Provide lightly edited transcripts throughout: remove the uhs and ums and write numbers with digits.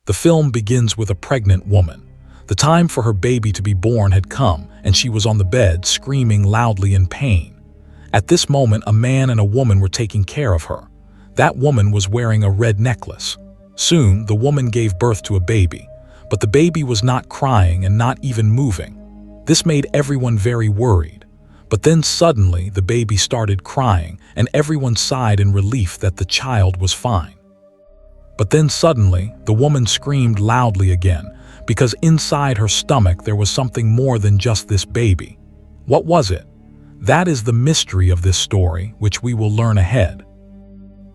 The film begins with a pregnant woman. The time for her baby to be born had come, and she was on the bed, screaming loudly in pain. At this moment, a man and a woman were taking care of her. That woman was wearing a red necklace. Soon, the woman gave birth to a baby, but the baby was not crying and not even moving. This made everyone very worried. But then suddenly, the baby started crying, and everyone sighed in relief that the child was fine. But then suddenly, the woman screamed loudly again, because inside her stomach there was something more than just this baby. What was it? That is the mystery of this story, which we will learn ahead.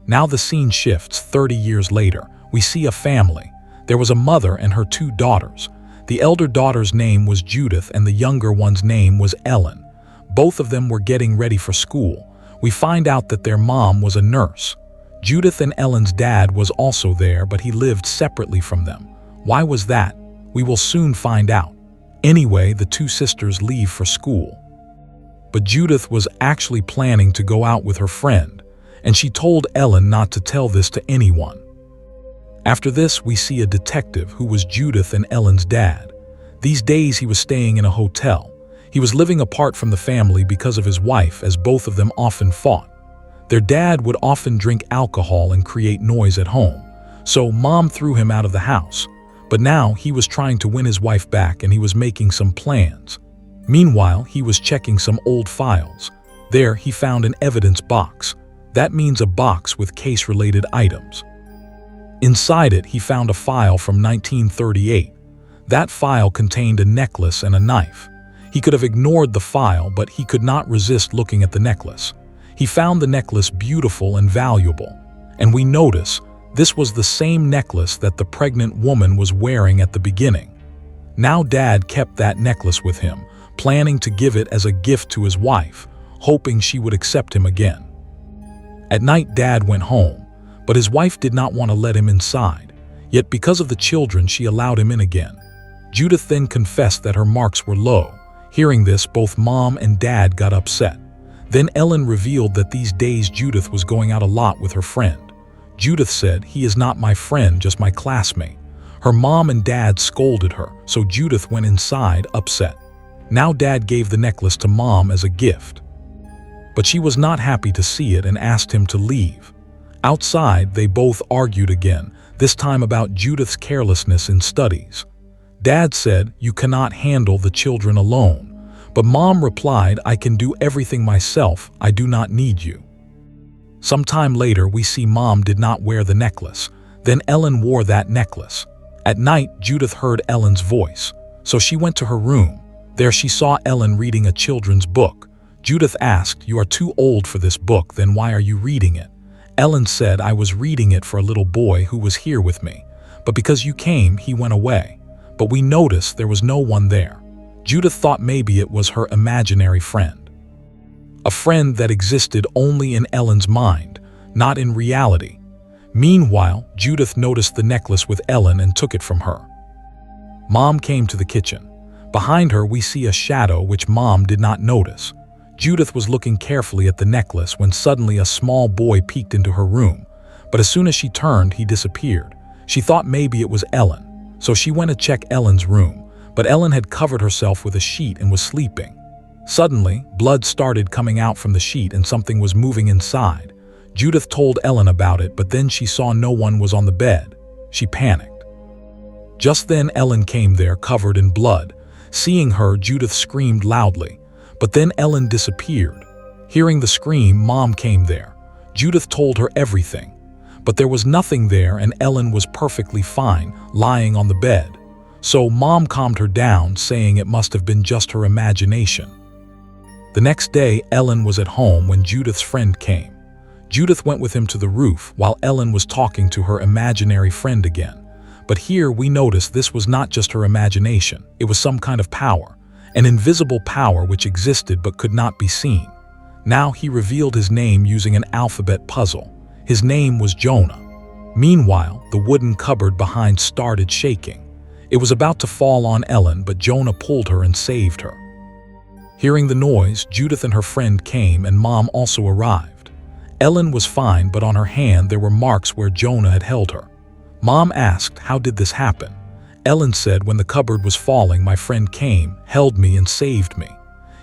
Now the scene shifts 30 years later. We see a family. There was a mother and her 2 daughters. The elder daughter's name was Judith and the younger one's name was Ellen. Both of them were getting ready for school. We find out that their mom was a nurse. Judith and Ellen's dad was also there, but he lived separately from them. Why was that? We will soon find out. Anyway, the 2 sisters leave for school. But Judith was actually planning to go out with her friend, and she told Ellen not to tell this to anyone. After this, we see a detective who was Judith and Ellen's dad. These days he was staying in a hotel. He was living apart from the family because of his wife, as both of them often fought. Their dad would often drink alcohol and create noise at home, so Mom threw him out of the house. But now he was trying to win his wife back and he was making some plans. Meanwhile, he was checking some old files. There he found an evidence box. That means a box with case-related items. Inside it, he found a file from 1938. That file contained a necklace and a knife. He could have ignored the file, but he could not resist looking at the necklace. He found the necklace beautiful and valuable. And we notice this was the same necklace that the pregnant woman was wearing at the beginning. Now Dad kept that necklace with him, planning to give it as a gift to his wife, hoping she would accept him again. At night, Dad went home, but his wife did not want to let him inside. Yet because of the children, she allowed him in again. Judith then confessed that her marks were low. Hearing this, both Mom and Dad got upset. Then Ellen revealed that these days Judith was going out a lot with her friend. Judith said, "He is not my friend, just my classmate." Her mom and dad scolded her, so Judith went inside, upset. Now Dad gave the necklace to Mom as a gift. But she was not happy to see it and asked him to leave. Outside, they both argued again, this time about Judith's carelessness in studies. Dad said, "You cannot handle the children alone." But Mom replied, "I can do everything myself, I do not need you." Some time later, we see Mom did not wear the necklace. Then Ellen wore that necklace. At night, Judith heard Ellen's voice, so she went to her room. There she saw Ellen reading a children's book. Judith asked, "You are too old for this book, then why are you reading it?" Ellen said, "I was reading it for a little boy who was here with me, but because you came, he went away." But we noticed there was no one there. Judith thought maybe it was her imaginary friend. A friend that existed only in Ellen's mind, not in reality. Meanwhile, Judith noticed the necklace with Ellen and took it from her. Mom came to the kitchen. Behind her, we see a shadow which Mom did not notice. Judith was looking carefully at the necklace when suddenly a small boy peeked into her room. But as soon as she turned, he disappeared. She thought maybe it was Ellen, so she went to check Ellen's room. But Ellen had covered herself with a sheet and was sleeping. Suddenly, blood started coming out from the sheet and something was moving inside. Judith told Ellen about it, but then she saw no one was on the bed. She panicked. Just then Ellen came there covered in blood. Seeing her, Judith screamed loudly, but then Ellen disappeared. Hearing the scream, Mom came there. Judith told her everything, but there was nothing there and Ellen was perfectly fine, lying on the bed. So Mom calmed her down, saying it must have been just her imagination. The next day, Ellen was at home when Judith's friend came. Judith went with him to the roof while Ellen was talking to her imaginary friend again. But here we notice this was not just her imagination, it was some kind of power, an invisible power which existed but could not be seen. Now he revealed his name using an alphabet puzzle. His name was Jonah. Meanwhile, the wooden cupboard behind started shaking. It was about to fall on Ellen, but Jonah pulled her and saved her. Hearing the noise, Judith and her friend came and Mom also arrived. Ellen was fine, but on her hand there were marks where Jonah had held her. Mom asked, "How did this happen?" Ellen said, "When the cupboard was falling, my friend came, held me, and saved me."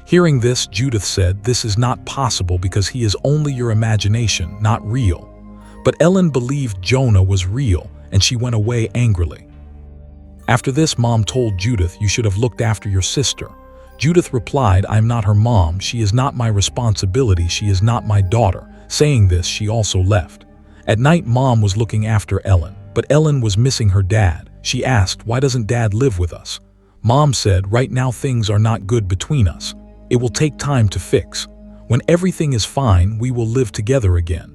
Hearing this, Judith said, "This is not possible because he is only your imagination, not real." But Ellen believed Jonah was real, and she went away angrily. After this, Mom told Judith, "You should have looked after your sister." Judith replied, "I'm not her mom. She is not my responsibility. She is not my daughter." Saying this, she also left. At night, Mom was looking after Ellen, but Ellen was missing her dad. She asked, "Why doesn't Dad live with us?" Mom said, "Right now things are not good between us. It will take time to fix. When everything is fine, we will live together again."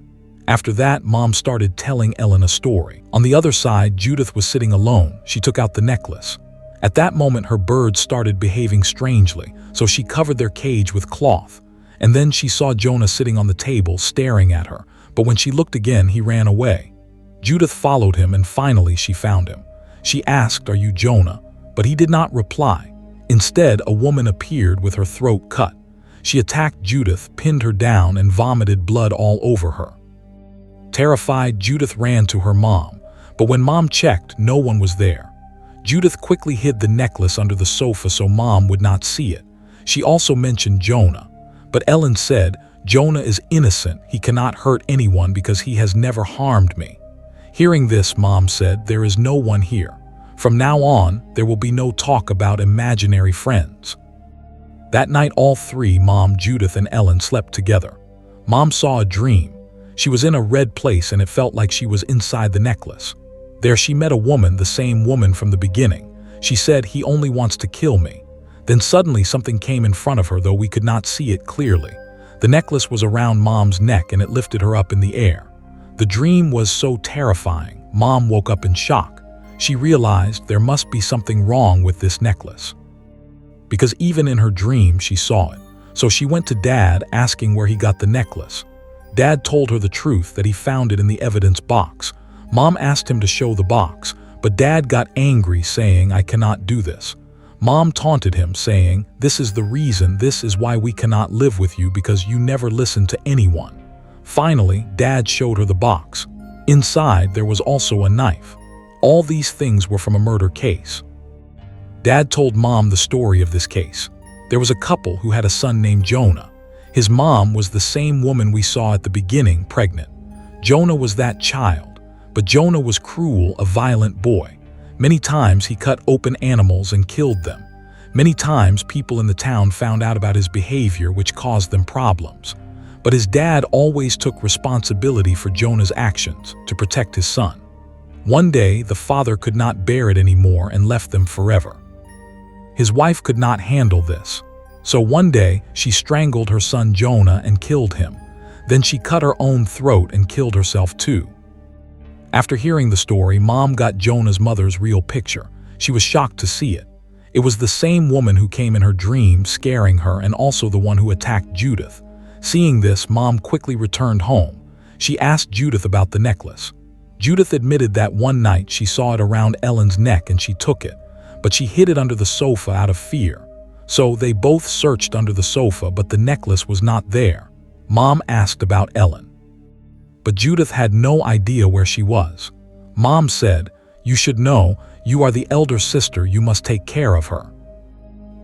After that, Mom started telling Ellen a story. On the other side, Judith was sitting alone. She took out the necklace. At that moment, her birds started behaving strangely, so she covered their cage with cloth. And then she saw Jonah sitting on the table, staring at her. But when she looked again, he ran away. Judith followed him, and finally she found him. She asked, "Are you Jonah?" But he did not reply. Instead, a woman appeared with her throat cut. She attacked Judith, pinned her down, and vomited blood all over her. Terrified, Judith ran to her mom. But when Mom checked, no one was there. Judith quickly hid the necklace under the sofa so Mom would not see it. She also mentioned Jonah. But Ellen said, "Jonah is innocent. He cannot hurt anyone because he has never harmed me." Hearing this, Mom said, "There is no one here. From now on, there will be no talk about imaginary friends." That night, all three, Mom, Judith, and Ellen, slept together. Mom saw a dream. She was in a red place and it felt like she was inside the necklace. There she met a woman, the same woman from the beginning. She said, "He only wants to kill me." Then suddenly something came in front of her, though we could not see it clearly. The necklace was around Mom's neck and it lifted her up in the air. The dream was so terrifying. Mom woke up in shock. She realized there must be something wrong with this necklace, because even in her dream she saw it. So she went to Dad asking where he got the necklace. Dad told her the truth, that he found it in the evidence box. Mom asked him to show the box, but Dad got angry, saying, "I cannot do this." Mom taunted him, saying, "This is the reason, this is why we cannot live with you, because you never listen to anyone." Finally, Dad showed her the box. Inside, there was also a knife. All these things were from a murder case. Dad told Mom the story of this case. There was a couple who had a son named Jonah. His mom was the same woman we saw at the beginning, pregnant. Jonah was that child, but Jonah was cruel, a violent boy. Many times he cut open animals and killed them. Many times people in the town found out about his behavior, which caused them problems. But his dad always took responsibility for Jonah's actions to protect his son. One day, the father could not bear it anymore and left them forever. His wife could not handle this. So one day, she strangled her son Jonah and killed him. Then she cut her own throat and killed herself too. After hearing the story, Mom got Jonah's mother's real picture. She was shocked to see it. It was the same woman who came in her dream, scaring her, and also the one who attacked Judith. Seeing this, Mom quickly returned home. She asked Judith about the necklace. Judith admitted that one night she saw it around Ellen's neck and she took it, but she hid it under the sofa out of fear. So they both searched under the sofa, but the necklace was not there. Mom asked about Ellen, but Judith had no idea where she was. Mom said, "You should know, you are the elder sister, you must take care of her."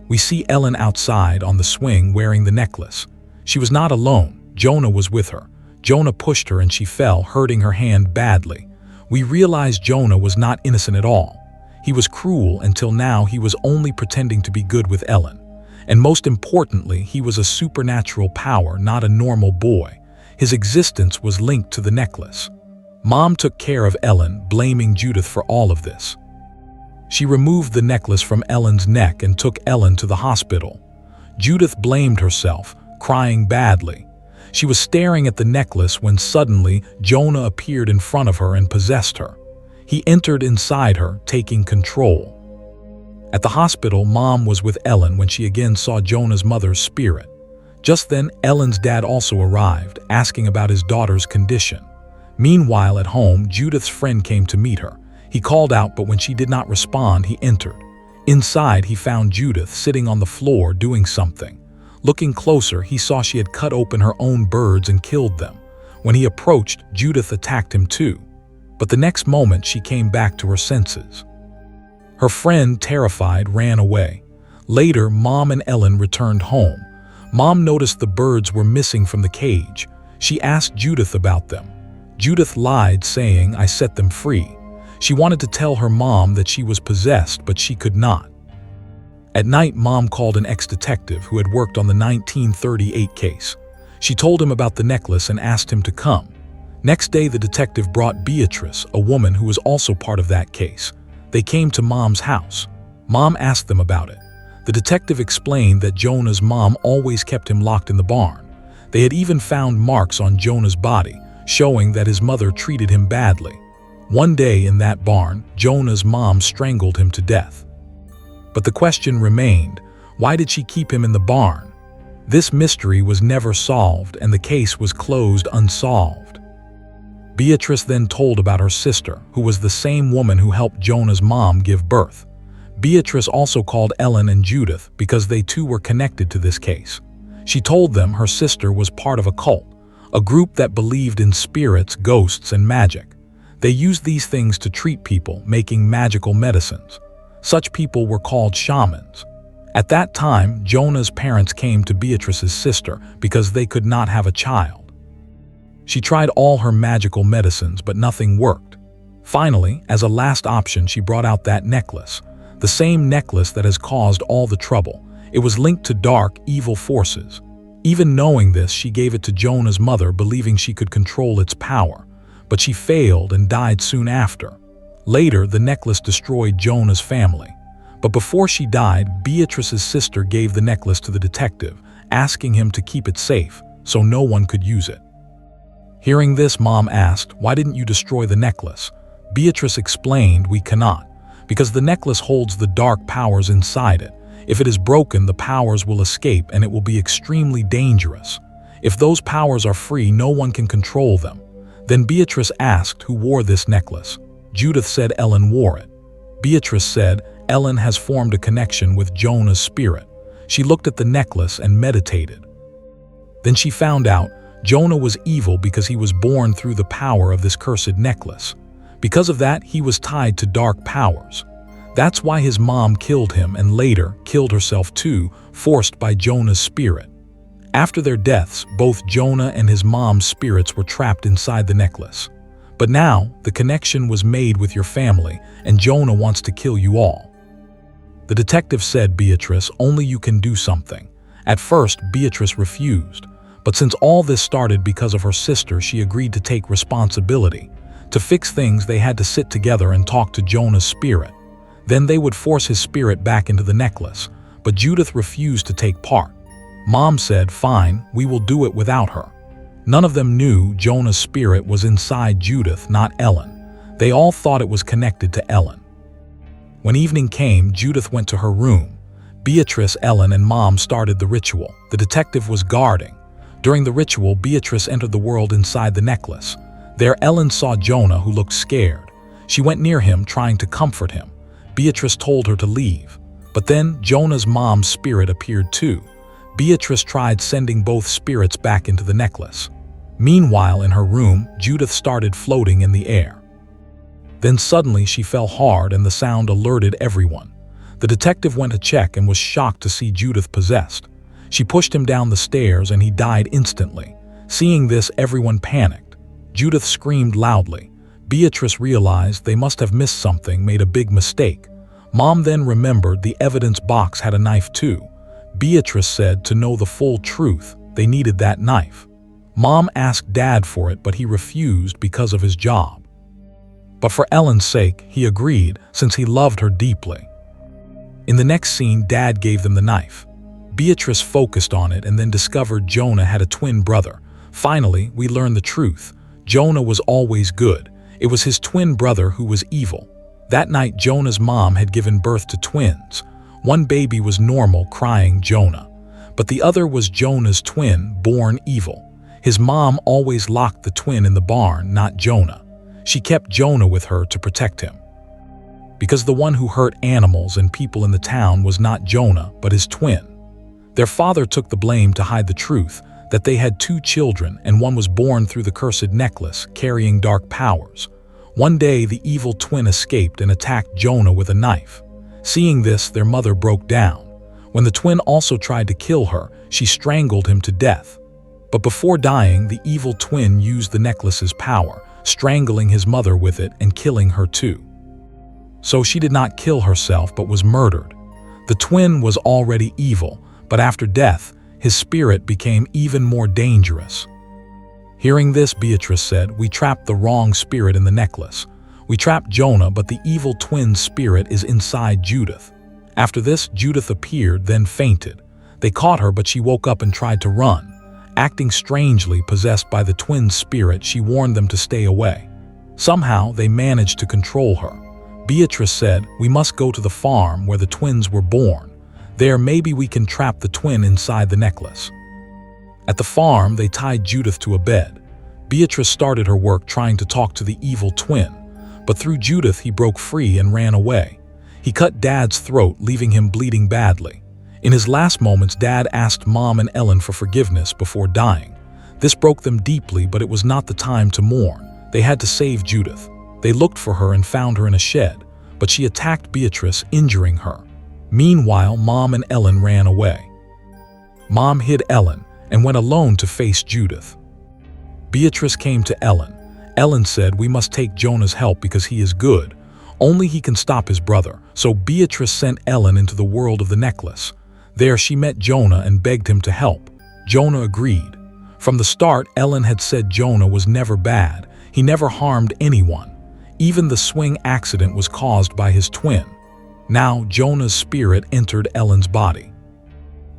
We see Ellen outside on the swing wearing the necklace. She was not alone. Jonah was with her. Jonah pushed her and she fell, hurting her hand badly. We realized Jonah was not innocent at all. He was cruel until now. He was only pretending to be good with Ellen. And most importantly, he was a supernatural power, not a normal boy. His existence was linked to the necklace. Mom took care of Ellen, blaming Judith for all of this. She removed the necklace from Ellen's neck and took Ellen to the hospital. Judith blamed herself, crying badly. She was staring at the necklace when suddenly Jonah appeared in front of her and possessed her. He entered inside her, taking control. At the hospital, Mom was with Ellen when she again saw Jonah's mother's spirit. Just then, Ellen's dad also arrived, asking about his daughter's condition. Meanwhile, at home, Judith's friend came to meet her. He called out, but when she did not respond, he entered. Inside, he found Judith sitting on the floor doing something. Looking closer, he saw she had cut open her own birds and killed them. When he approached, Judith attacked him too. But the next moment she came back to her senses. Her friend, terrified, ran away. Later, Mom and Ellen returned home. Mom noticed the birds were missing from the cage. She asked Judith about them. Judith lied, saying, "I set them free." She wanted to tell her mom that she was possessed, but she could not. At night, Mom called an ex-detective who had worked on the 1938 case. She told him about the necklace and asked him to come. Next day, the detective brought Beatrice, a woman who was also part of that case. They came to Mom's house. Mom asked them about it. The detective explained that Jonah's mom always kept him locked in the barn. They had even found marks on Jonah's body, showing that his mother treated him badly. One day in that barn, Jonah's mom strangled him to death. But the question remained, why did she keep him in the barn? This mystery was never solved, and the case was closed unsolved. Beatrice then told about her sister, who was the same woman who helped Jonah's mom give birth. Beatrice also called Ellen and Judith because they too were connected to this case. She told them her sister was part of a cult, a group that believed in spirits, ghosts, and magic. They used these things to treat people, making magical medicines. Such people were called shamans. At that time, Jonah's parents came to Beatrice's sister because they could not have a child. She tried all her magical medicines, but nothing worked. Finally, as a last option, she brought out that necklace, the same necklace that has caused all the trouble. It was linked to dark, evil forces. Even knowing this, she gave it to Jonah's mother, believing she could control its power. But she failed and died soon after. Later, the necklace destroyed Jonah's family. But before she died, Beatrice's sister gave the necklace to the detective, asking him to keep it safe, so no one could use it. Hearing this, Mom asked, "Why didn't you destroy the necklace?" Beatrice explained, "We cannot, because the necklace holds the dark powers inside it. If it is broken, the powers will escape and it will be extremely dangerous. If those powers are free, no one can control them." Then Beatrice asked who wore this necklace. Judith said Ellen wore it. Beatrice said Ellen has formed a connection with Jonah's spirit. She looked at the necklace and meditated. Then she found out Jonah was evil because he was born through the power of this cursed necklace. Because of that, he was tied to dark powers. That's why his mom killed him and later killed herself too, forced by Jonah's spirit. After their deaths, both Jonah and his mom's spirits were trapped inside the necklace. But now, the connection was made with your family, and Jonah wants to kill you all. The detective said, "Beatrice, only you can do something." At first, Beatrice refused. But since all this started because of her sister, she agreed to take responsibility. To fix things, they had to sit together and talk to Jonah's spirit. Then they would force his spirit back into the necklace. But Judith refused to take part. Mom said, "Fine, we will do it without her." None of them knew Jonah's spirit was inside Judith, not Ellen. They all thought it was connected to Ellen. When evening came, Judith went to her room. Beatrice, Ellen, and Mom started the ritual. The detective was guarding. During the ritual, Beatrice entered the world inside the necklace. There, Ellen saw Jonah, who looked scared. She went near him, trying to comfort him. Beatrice told her to leave. But then Jonah's mom's spirit appeared too. Beatrice tried sending both spirits back into the necklace. Meanwhile, in her room, Judith started floating in the air. Then suddenly she fell hard and the sound alerted everyone. The detective went to check and was shocked to see Judith possessed. She pushed him down the stairs and he died instantly. Seeing this, everyone panicked. Judith screamed loudly. Beatrice realized they must have missed something, made a big mistake. Mom then remembered the evidence box had a knife too. Beatrice said to know the full truth, they needed that knife. Mom asked Dad for it, but he refused because of his job. But for Ellen's sake, he agreed since he loved her deeply. In the next scene, Dad gave them the knife. Beatrice focused on it and then discovered Jonah had a twin brother. Finally, we learned the truth. Jonah was always good. It was his twin brother who was evil. That night, Jonah's mom had given birth to twins. One baby was normal, crying Jonah. But the other was Jonah's twin, born evil. His mom always locked the twin in the barn, not Jonah. She kept Jonah with her to protect him. Because the one who hurt animals and people in the town was not Jonah, but his twin. Their father took the blame to hide the truth, that they had two children and one was born through the cursed necklace, carrying dark powers. One day, the evil twin escaped and attacked Jonah with a knife. Seeing this, their mother broke down. When the twin also tried to kill her, she strangled him to death. But before dying, the evil twin used the necklace's power, strangling his mother with it and killing her too. So she did not kill herself but was murdered. The twin was already evil, but after death, his spirit became even more dangerous. Hearing this, Beatrice said, "We trapped the wrong spirit in the necklace. We trapped Jonah, but the evil twin's spirit is inside Judith." After this, Judith appeared, then fainted. They caught her, but she woke up and tried to run. Acting strangely, possessed by the twin's spirit, she warned them to stay away. Somehow, they managed to control her. Beatrice said, "We must go to the farm where the twins were born. There, maybe we can trap the twin inside the necklace." At the farm, they tied Judith to a bed. Beatrice started her work trying to talk to the evil twin, but through Judith he broke free and ran away. He cut Dad's throat, leaving him bleeding badly. In his last moments, Dad asked Mom and Ellen for forgiveness before dying. This broke them deeply, but it was not the time to mourn. They had to save Judith. They looked for her and found her in a shed, but she attacked Beatrice, injuring her. Meanwhile, Mom and Ellen ran away. Mom hid Ellen and went alone to face Judith. Beatrice came to Ellen. Ellen said, "We must take Jonah's help because he is good. Only he can stop his brother." So Beatrice sent Ellen into the world of the necklace. There she met Jonah and begged him to help. Jonah agreed. From the start, Ellen had said Jonah was never bad. He never harmed anyone. Even the swing accident was caused by his twin. Now Jonah's spirit entered Ellen's body.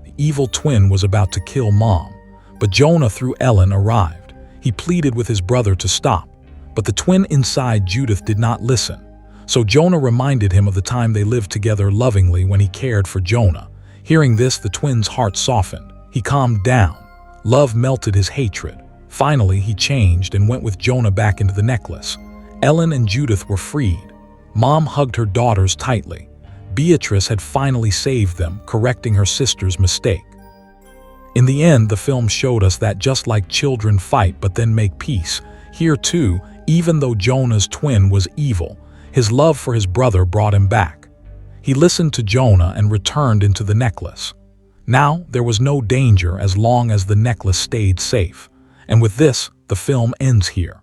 The evil twin was about to kill Mom, but Jonah, through Ellen, arrived. He pleaded with his brother to stop, but the twin inside Judith did not listen. So Jonah reminded him of the time they lived together lovingly when he cared for Jonah. Hearing this, the twin's heart softened. He calmed down. Love melted his hatred. Finally, he changed and went with Jonah back into the necklace. Ellen and Judith were freed. Mom hugged her daughters tightly. Beatrice had finally saved them, correcting her sister's mistake. In the end, the film showed us that just like children fight but then make peace, here too, even though Jonah's twin was evil, his love for his brother brought him back. He listened to Jonah and returned into the necklace. Now there was no danger as long as the necklace stayed safe. And with this, the film ends here.